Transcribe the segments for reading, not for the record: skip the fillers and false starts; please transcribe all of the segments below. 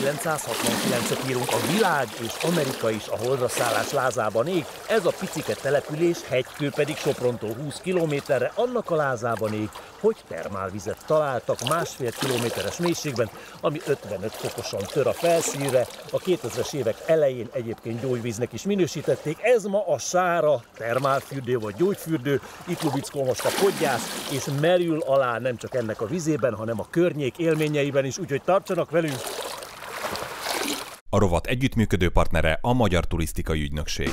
1969-et írunk, a világ és Amerika is a holdra szállás lázában ég, ez a picike település, Hegykő pedig Soprontól 20 kilométerre annak a lázában ég, hogy termálvizet találtak 1,5 kilométeres mélységben, ami 55 fokosan tör a felszínre. A 2000-es évek elején egyébként gyógyvíznek is minősítették. Ez ma a Sára termálfürdő vagy gyógyfürdő. Itt Lubickó most a podgyász, és merül alá nem csak ennek a vizében, hanem a környék élményeiben is, úgyhogy tartsanak velünk! A rovat együttműködő partnere a Magyar Turisztikai Ügynökség.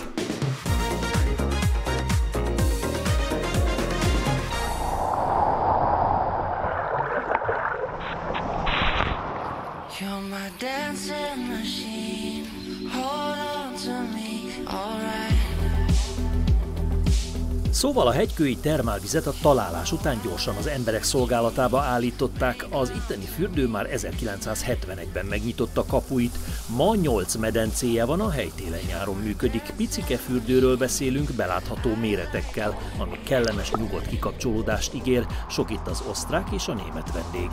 Szóval a hegykői termálvizet a találás után gyorsan az emberek szolgálatába állították, az itteni fürdő már 1971-ben megnyitotta kapuit, ma 8 medencéje van, a hely télen-nyáron működik. Picike fürdőről beszélünk belátható méretekkel, ami kellemes, nyugodt kikapcsolódást ígér, sok itt az osztrák és a német vendég.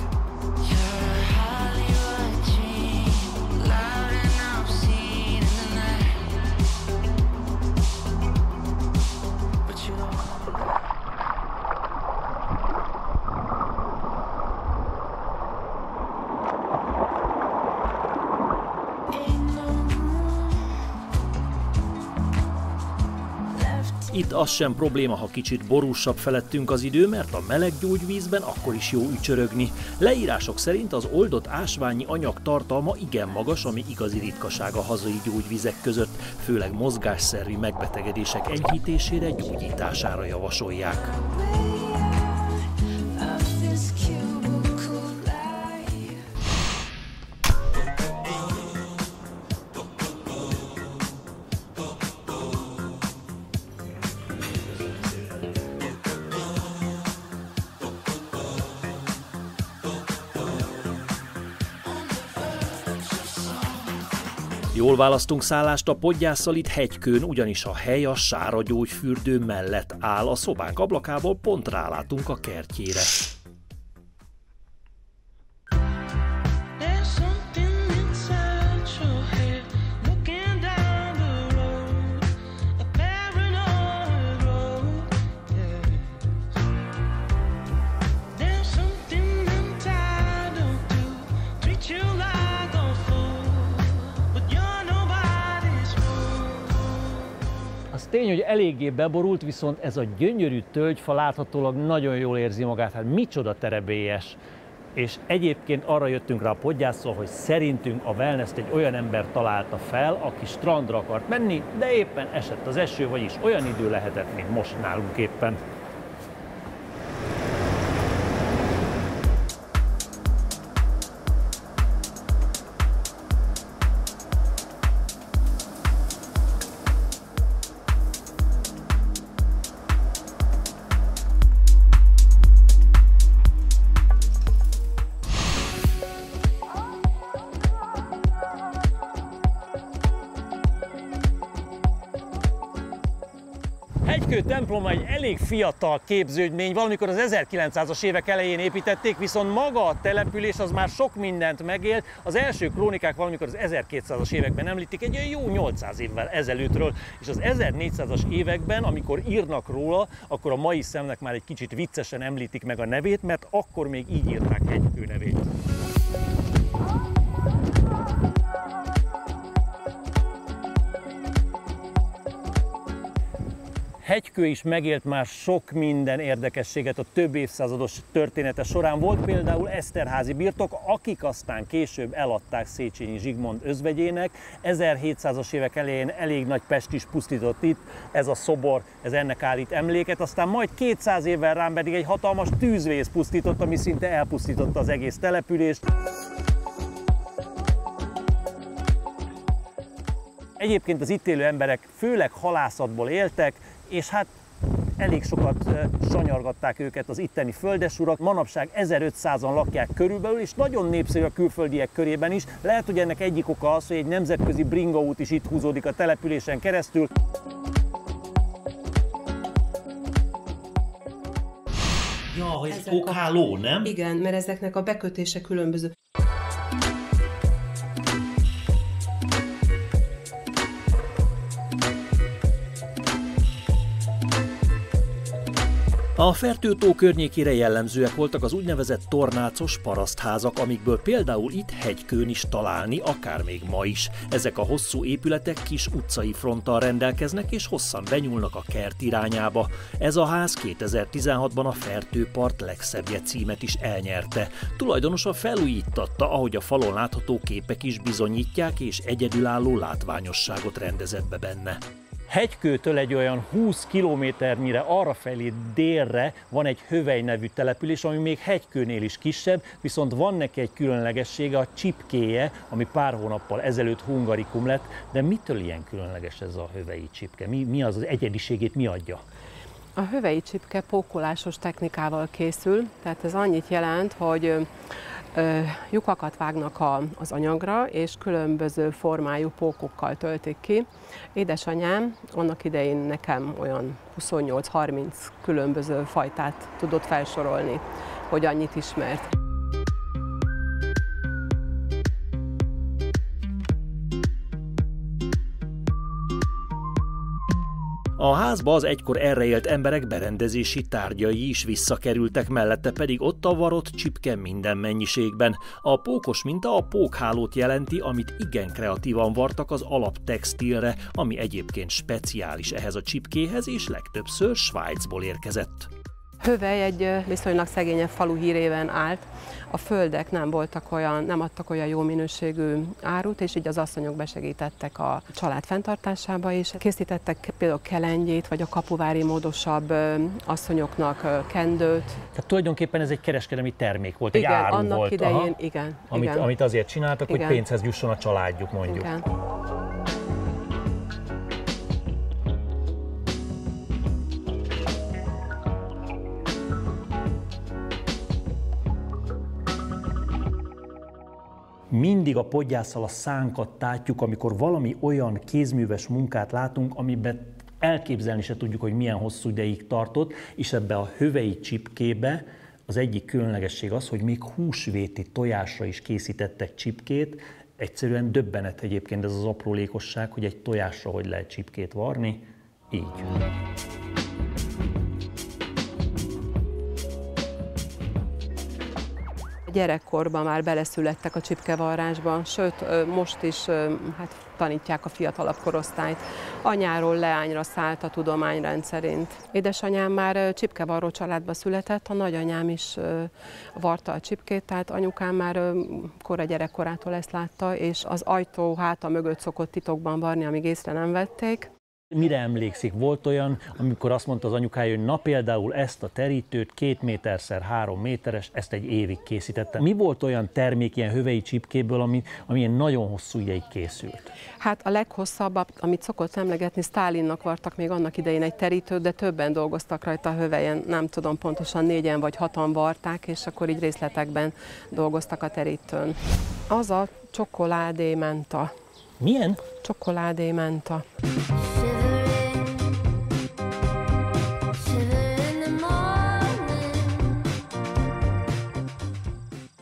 Itt az sem probléma, ha kicsit borúsabb felettünk az idő, mert a meleg gyógyvízben akkor is jó ücsörögni. Leírások szerint az oldott ásványi anyag tartalma igen magas, ami igazi ritkaság a hazai gyógyvizek között, főleg mozgásszervi megbetegedések enyhítésére, gyógyítására javasolják. Jól választunk szállást a podgyásszal itt Hegykőn, ugyanis a hely a Sára gyógyfürdő mellett áll, a szobánk ablakából pont rálátunk a kertjére. Tény, hogy eléggé beborult, viszont ez a gyönyörű tölgyfa láthatólag nagyon jól érzi magát, hát micsoda terebélyes. És egyébként arra jöttünk rá a podgyásszal, hogy szerintünk a wellness-t egy olyan ember találta fel, aki strandra akart menni, de éppen esett az eső, vagyis olyan idő lehetett, mint most nálunk éppen. Hegykő temploma egy elég fiatal képződmény, valamikor az 1900-as évek elején építették, viszont maga a település az már sok mindent megélt. Az első krónikák valamikor az 1200-as években említik, egy olyan jó 800 évvel ezelőttről, és az 1400-as években, amikor írnak róla, akkor a mai szemnek már egy kicsit viccesen említik meg a nevét, mert akkor még így írták Hegykő nevét. Hegykő is megélt már sok minden érdekességet a több évszázados története során. Volt például Eszterházy birtok, akik aztán később eladták Széchenyi Zsigmond özvegyének. 1700-as évek elején elég nagy pest is pusztított itt, ez a szobor, ez ennek állít emléket. Aztán majd 200 évvel rám pedig egy hatalmas tűzvész pusztított, ami szinte elpusztította az egész települést. Egyébként az itt élő emberek főleg halászatból éltek, és hát elég sokat sanyargatták őket az itteni földesurak. Manapság 1500-an lakják körülbelül, és nagyon népszerű a külföldiek körében is. Lehet, hogy ennek egyik oka az, hogy egy nemzetközi bringaút is itt húzódik a településen keresztül. Ja, ez okháló, nem? Igen, mert ezeknek a bekötése különböző. A Fertő-tó környékére jellemzőek voltak az úgynevezett tornácos parasztházak, amikből például itt Hegykőn is találni, akár még ma is. Ezek a hosszú épületek kis utcai fronttal rendelkeznek és hosszan benyúlnak a kert irányába. Ez a ház 2016-ban a Fertőpart legszebbje címet is elnyerte. Tulajdonosa felújítatta, ahogy a falon látható képek is bizonyítják, és egyedülálló látványosságot rendezett be benne. Hegykőtől egy olyan 20 kilométernyire arrafelé délre van egy Hövely nevű település, ami még Hegykőnél is kisebb, viszont van neki egy különlegessége, a csipkéje, ami pár hónappal ezelőtt hungarikum lett. De mitől ilyen különleges ez a höveyi csipke? Mi az egyediségét, mi adja? A höveyi csipke pókolásos technikával készül, tehát ez annyit jelent, hogy lyukakat vágnak az anyagra, és különböző formájú pókokkal töltik ki. Édesanyám annak idején nekem olyan 28-30 különböző fajtát tudott felsorolni, hogy annyit ismert. A házba az egykor erre élt emberek berendezési tárgyai is visszakerültek, mellette pedig ott a varott csipke minden mennyiségben. A pókos minta a pókhálót jelenti, amit igen kreatívan vartak az alaptextilre, ami egyébként speciális ehhez a csipkéhez, és legtöbbször Svájcból érkezett. Hövely egy viszonylag szegényebb falu hírében állt. A földek nem adtak olyan jó minőségű árut, és így az asszonyok besegítettek a család fenntartásába is. Készítettek például kelengyét, vagy a kapuvári módosabb asszonyoknak kendőt. Tehát tulajdonképpen ez egy kereskedelmi termék volt, igen, egy áru annak volt. Idején, igen, amit azért csináltak, igen, hogy pénzhez jusson a családjuk, mondjuk. Igen. Mindig a podgyásszal a szánkat tátjuk, amikor valami olyan kézműves munkát látunk, amiben elképzelni se tudjuk, hogy milyen hosszú ideig tartott, és ebbe a höveyi csipkébe az egyik különlegesség az, hogy még húsvéti tojásra is készítettek csipkét. Egyszerűen döbbenet egyébként ez az aprólékosság, hogy egy tojásra hogy lehet csipkét varni. Így. Gyerekkorban már beleszülettek a csipkevarrásba, sőt, most is tanítják a fiatalabb korosztályt. Anyáról leányra szállt a tudomány rendszerint. Édesanyám már csipkevarró családba született, a nagyanyám is varta a csipkét, tehát anyukám már kora gyerekkorától ezt látta, és az ajtó háta mögött szokott titokban varni, amíg észre nem vették. Mire emlékszik? Volt olyan, amikor azt mondta az anyukája, hogy na például ezt a terítőt 2 méterszer 3 méteres, ezt egy évig készítette. Mi volt olyan termék ilyen höveyi csipkéből, ami ilyen nagyon hosszú ideig készült? Hát a leghosszabb, amit szokott emlegetni, Sztálinnak vartak még annak idején egy terítőt, de többen dolgoztak rajta a hövelyen, nem tudom pontosan 4-en vagy 6-an varták, és akkor így részletekben dolgoztak a terítőn. Az a csokoládémenta. Milyen? Csokoládémenta.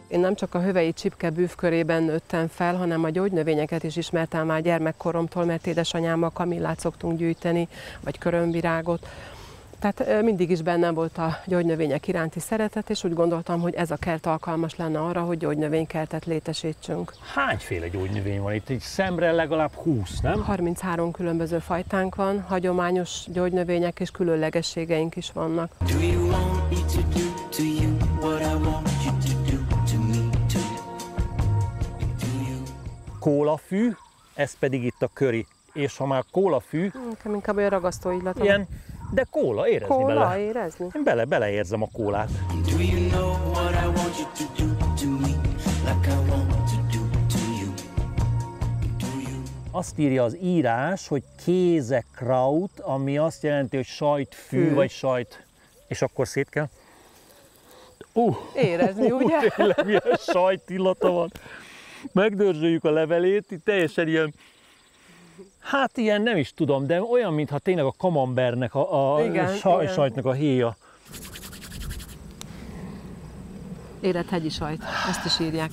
Én nem csak a höveyi csipke bűvkörében nőttem fel, hanem a gyógynövényeket is ismertem már gyermekkoromtól, mert édesanyámmal kamillát szoktunk gyűjteni, vagy körömvirágot. Tehát mindig is bennem volt a gyógynövények iránti szeretet, és úgy gondoltam, hogy ez a kert alkalmas lenne arra, hogy gyógynövénykertet létesítsünk. Hányféle gyógynövény van itt? Egy szemre legalább 20, nem? 33 különböző fajtánk van, hagyományos gyógynövények és különlegességeink is vannak. Kólafű, ez pedig itt a köri. És ha már kólafű... Nekem inkább olyan ragasztó illata. Ilyen, de kóla, érezni kóla, bele. érezni? Én beleérzem a kólát. Azt írja az írás, hogy Käsekraut, ami azt jelenti, hogy sajtfű, vagy sajt... És akkor szét kell... Érezni, ugye? Tényleg milyen sajtillata van. Megdörzsöljük a levelét, itt teljesen ilyen, hát ilyen nem is tudom, de olyan, mintha tényleg a kamembernek, igen. Sajtnak a héja. Érett hegyi sajt, ezt is írják.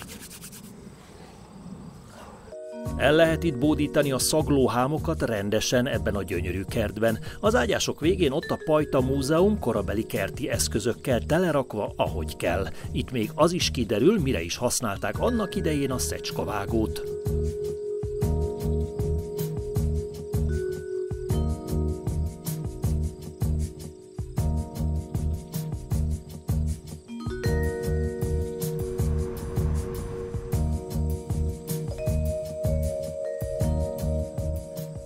El lehet itt bódítani a szaglóhámokat rendesen ebben a gyönyörű kertben. Az ágyások végén ott a Pajta Múzeum korabeli kerti eszközökkel telerakva, ahogy kell. Itt még az is kiderül, mire is használták annak idején a szecskavágót.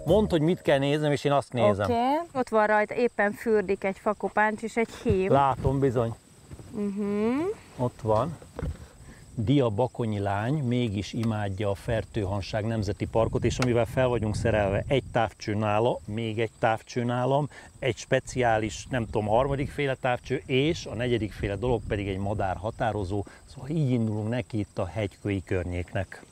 Mondd, hogy mit kell néznem, és én azt nézem. Oké. Ott van rajta, éppen fürdik egy fakopáncs és egy hím. Látom bizony. Ott van. Dia Bakonyi lány mégis imádja a Fertőhanság Nemzeti Parkot, és amivel fel vagyunk szerelve, egy távcső nála, még egy távcső nálam, egy speciális, nem tudom, harmadik féle távcső, és a negyedik féle dolog pedig egy madár határozó. Szóval így indulunk neki itt a hegykői környéknek.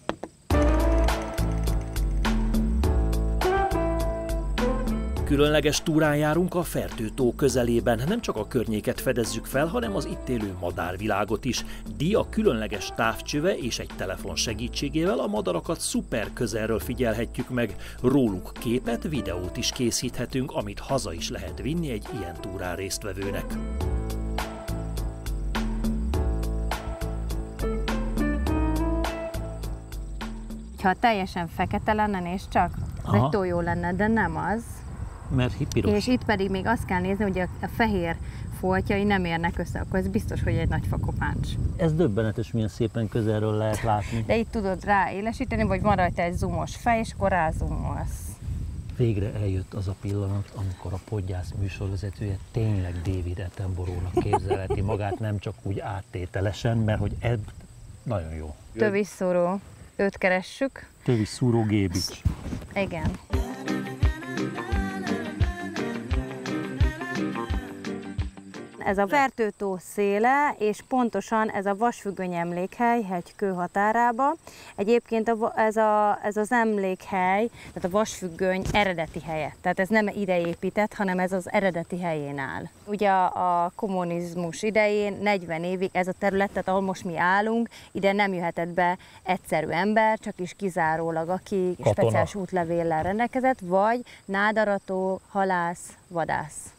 Különleges túrán járunk a Fertő-tó közelében. Nem csak a környéket fedezzük fel, hanem az itt élő madárvilágot is. Dia különleges távcsöve és egy telefon segítségével a madarakat szuper közelről figyelhetjük meg. Róluk képet, videót is készíthetünk, amit haza is lehet vinni egy ilyen túrán résztvevőnek. Ha teljesen fekete lenne, nézd csak, az egy tojó lenne, de nem az. Mert hippiros. És itt pedig még azt kell nézni, hogy a fehér foltjai nem érnek össze, akkor ez biztos, hogy egy nagy fakopáncs. Ez döbbenetes, milyen szépen közelről lehet látni. De itt tudod ráélesíteni, vagy van rajta egy zoomos fej, és akkor rázumolsz. Végre eljött az a pillanat, amikor a Podgyász műsorvezetője tényleg David Attenborough-nak képzelheti magát, nem csak úgy áttételesen, mert hogy ez nagyon jó. Tövisszóró, őt keressük. Tövisszúró Gébics. Igen. Ez a Fertő-tó széle, és pontosan ez a vasfüggöny emlékhely Hegykő határába. Egyébként ez az emlékhely, tehát a vasfüggöny eredeti helye. Tehát ez nem ide épített, hanem ez az eredeti helyén áll. Ugye a kommunizmus idején 40 évig ez a terület, tehát ahol most mi állunk, ide nem jöhetett be egyszerű ember, csak is kizárólag aki katona, speciális útlevéllel rendelkezett, vagy nádarató, halász, vadász.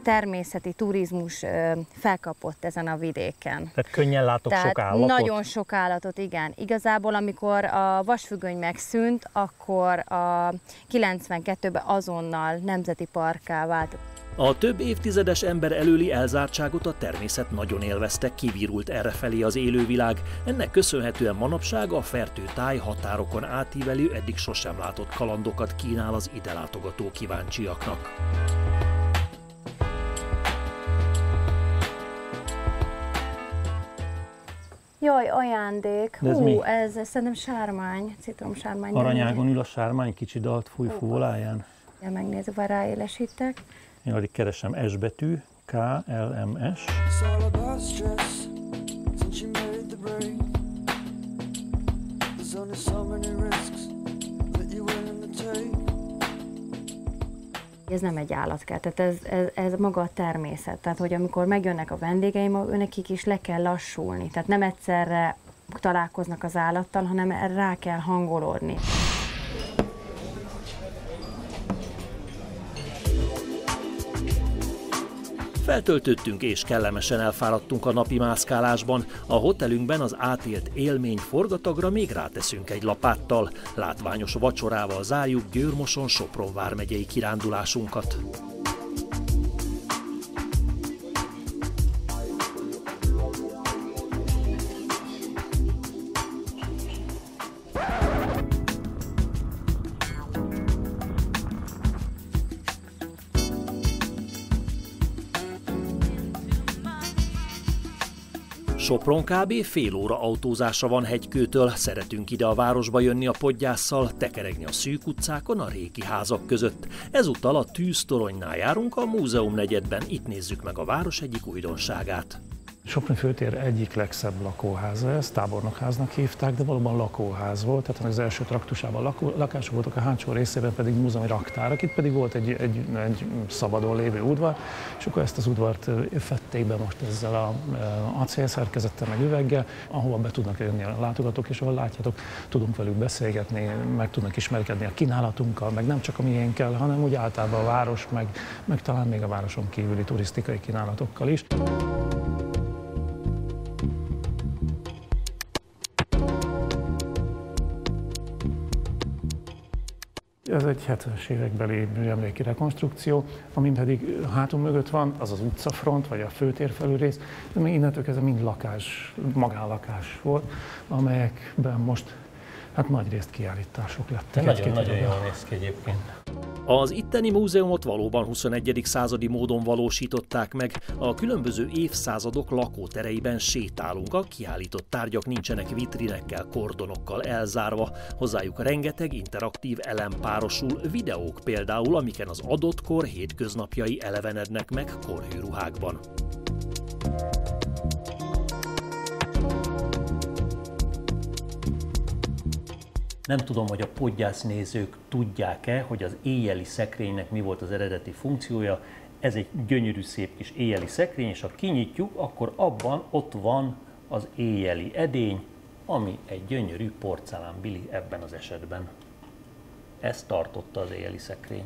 Természeti turizmus felkapott ezen a vidéken. Tehát könnyen látok sok állatot? Nagyon sok állatot, igen. Igazából, amikor a vasfüggöny megszűnt, akkor a 92-ben azonnal nemzeti parkká vált. A több évtizedes ember előli elzártságot a természet nagyon élvezte, kivirult errefelé az élővilág. Ennek köszönhetően manapság a Fertő-táj határokon átívelő, eddig sosem látott kalandokat kínál az ide látogató kíváncsiaknak. Jaj, ajándék! Hú, ez szerintem sármány, citromsármány. Aranyágon ül a sármány, kicsi dalt fúj fúvoláján. Ja, megnézzük, ha ráélesítek. Én addig keresem S betű, KLMS. Ez nem egy állatkert, tehát ez maga a természet. Tehát, hogy amikor megjönnek a vendégeim, nekik is le kell lassulni. Tehát nem egyszerre találkoznak az állattal, hanem rá kell hangolódni. Feltöltöttünk és kellemesen elfáradtunk a napi mászkálásban. A hotelünkben az átélt élmény forgatagra még ráteszünk egy lapáttal. Látványos vacsorával zárjuk Győr-Moson-Sopron vármegyei kirándulásunkat. Sopron kb. Fél óra autózásra van Hegykőtől, szeretünk ide a városba jönni a Podgyásszal, tekeregni a szűk utcákon a régi házak között. Ezúttal a Tűztoronynál járunk a múzeumnegyedben, itt nézzük meg a város egyik újdonságát. Soproni főtér egyik legszebb lakóháza, ezt tábornokháznak hívták, de valóban lakóház volt, tehát az első traktusában lakások voltak, a hátsó részében pedig múzeumi raktárak, itt pedig volt egy szabadon lévő udvar, és akkor ezt az udvart fették be most ezzel a acélszerkezettel, meg üveggel, ahova be tudnak jönni a látogatók, és ahol látjátok, tudunk velük beszélgetni, meg tudnak ismerkedni a kínálatunkkal, meg nem csak a miénkkel, hanem úgy általában a város, meg talán még a városon kívüli turisztikai kínálatokkal is. Ez egy 70-es évekbeli műemléki rekonstrukció, amin pedig hátul mögött van, az az utcafront, vagy a főtér felülrész, de még innentől kezdve mind lakás, magánlakás volt, amelyekben most hát nagyrészt kiállítások lettek. Nagyon jól néz ki egyébként. Az itteni múzeumot valóban 21. századi módon valósították meg. A különböző évszázadok lakótereiben sétálunk, a kiállított tárgyak nincsenek vitrinekkel, kordonokkal elzárva. Hozzájuk rengeteg interaktív elem párosul, videók például, amiken az adott kor hétköznapjai elevenednek meg korhű ruhákban. Nem tudom, hogy a podgyász nézők tudják-e, hogy az éjjeli szekrénynek mi volt az eredeti funkciója. Ez egy gyönyörű szép kis éjjeli szekrény, és ha kinyitjuk, akkor abban ott van az éjjeli edény, ami egy gyönyörű porcelánbili ebben az esetben. Ez tartotta az éjjeli szekrény.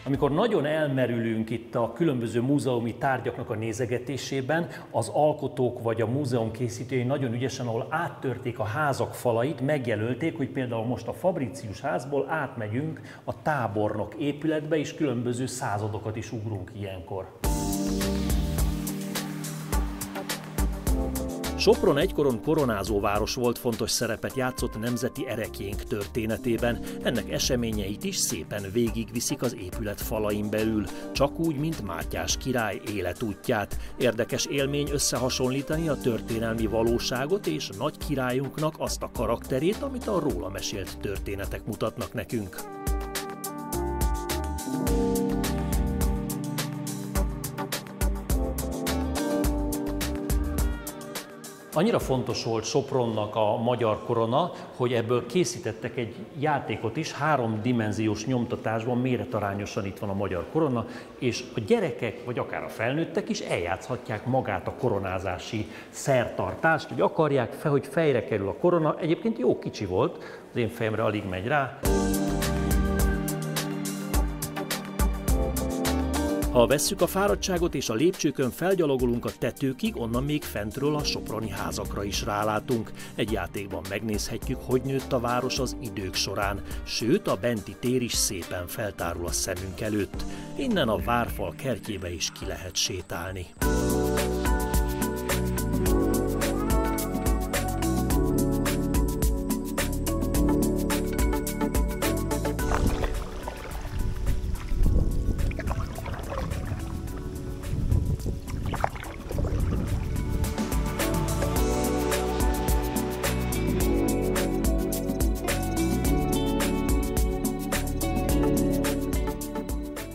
Amikor nagyon elmerülünk itt a különböző múzeumi tárgyaknak a nézegetésében, az alkotók vagy a múzeum készítői nagyon ügyesen, ahol áttörték a házak falait, megjelölték, hogy például most a Fabricius házból átmegyünk a tábornok épületbe, és különböző századokat is ugrunk ilyenkor. Sopron egykoron koronázó város volt, fontos szerepet játszott nemzeti ereklyénk történetében. Ennek eseményeit is szépen végigviszik az épület falain belül, csak úgy, mint Mátyás király életútját. Érdekes élmény összehasonlítani a történelmi valóságot és nagy királyunknak azt a karakterét, amit a róla mesélt történetek mutatnak nekünk. Annyira fontos volt Sopronnak a magyar korona, hogy ebből készítettek egy játékot is, 3D nyomtatásban méretarányosan itt van a magyar korona, és a gyerekek, vagy akár a felnőttek is eljátszhatják magát a koronázási szertartást, hogy akarják, hogy fejre kerül a korona. Egyébként jó kicsi volt, az én fejemre alig megy rá. Ha vesszük a fáradtságot és a lépcsőkön felgyalogolunk a tetőkig, onnan még fentről a soproni házakra is rálátunk. Egy játékban megnézhetjük, hogy nőtt a város az idők során, sőt a benti tér is szépen feltárul a szemünk előtt. Innen a várfal kertjébe is ki lehet sétálni.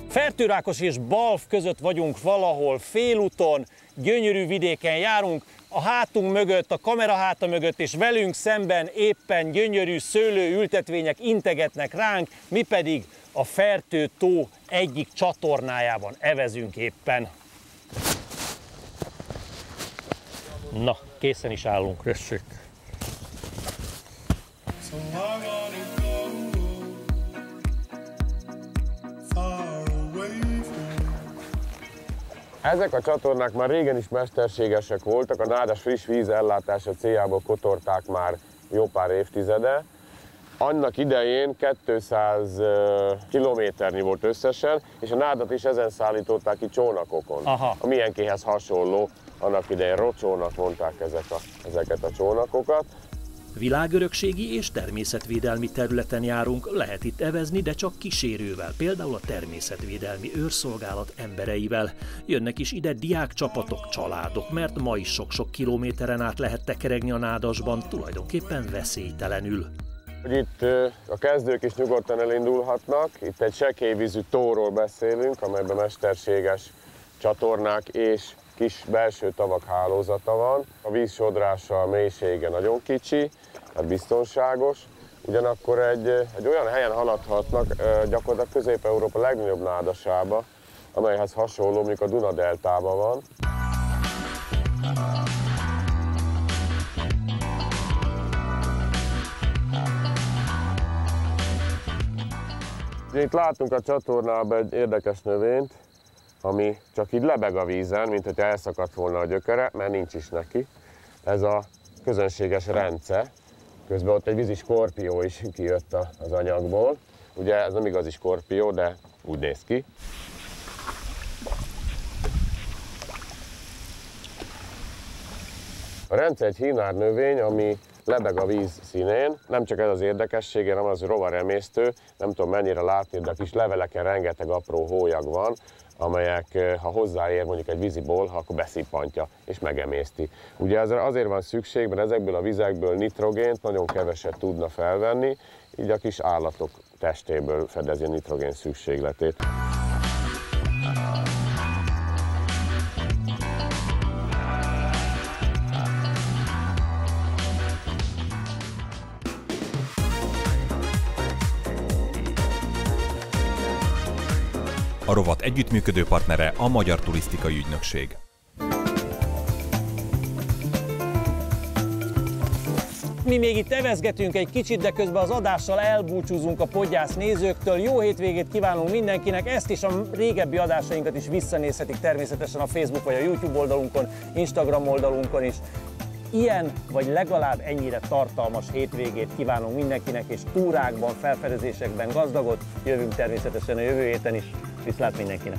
Fertőrákos és Balf között vagyunk valahol félúton, gyönyörű vidéken járunk, a hátunk mögött, a kamera háta mögött és velünk szemben éppen gyönyörű szőlőültetvények integetnek ránk, mi pedig a Fertő-tó egyik csatornájában evezünk éppen. Na, készen is állunk, tessék! Ezek a csatornák már régen is mesterségesek voltak, a nádas friss víz ellátása céljából kotorták már jó pár évtizede. Annak idején 200 kilométernyi volt összesen, és a nádat is ezen szállították ki csónakokon. Aha. A milyenkéhez hasonló, annak idején rocsónak mondták ezeket a csónakokat. Világörökségi és természetvédelmi területen járunk, lehet itt evezni, de csak kísérővel, például a természetvédelmi őrszolgálat embereivel. Jönnek is ide diákcsapatok, családok, mert ma is sok-sok kilométeren át lehet tekeregni a Nádasban, tulajdonképpen veszélytelenül. Itt a kezdők is nyugodtan elindulhatnak, itt egy sekélyvízű tóról beszélünk, amelyben mesterséges csatornák és kis belső tavak hálózata van. A vízsodrása a mélysége nagyon kicsi, tehát biztonságos. Ugyanakkor egy olyan helyen haladhatnak, gyakorlatilag Közép-Európa legnagyobb nádasába, amelyhez hasonló, mondjuk a Duna-deltában van. Itt látunk a csatornában egy érdekes növényt, ami csak így lebeg a vízen, mint hogyha elszakadt volna a gyökere, mert nincs is neki. Ez a közönséges rence. Közben ott egy vízi skorpió is kijött az anyagból. Ugye ez nem igazi skorpió, de úgy néz ki. A rence egy hínár növény, ami lebeg a víz színén. Nem csak ez az érdekessége, hanem az rovaremésztő. Nem tudom mennyire látni, de a kis leveleken rengeteg apró hólyag van, amelyek, ha hozzáér mondjuk egy vízi bolha, akkor beszippantja és megemészti. Ugye azért van szükség, mert ezekből a vizekből nitrogént nagyon keveset tudna felvenni, így a kis állatok testéből fedezi a nitrogén szükségletét. A rovat együttműködő partnere a Magyar Turisztikai Ügynökség. Mi még itt evezgetünk egy kicsit, de közben az adással elbúcsúzunk a Podgyász nézőktől. Jó hétvégét kívánunk mindenkinek, ezt és a régebbi adásainkat is visszanézhetik természetesen a Facebook vagy a YouTube oldalunkon, Instagram oldalunkon is. Ilyen vagy legalább ennyire tartalmas hétvégét kívánunk mindenkinek, és túrákban, felfedezésekben gazdagot. Jövünk természetesen a jövő héten is. Viszlát mindenkinek!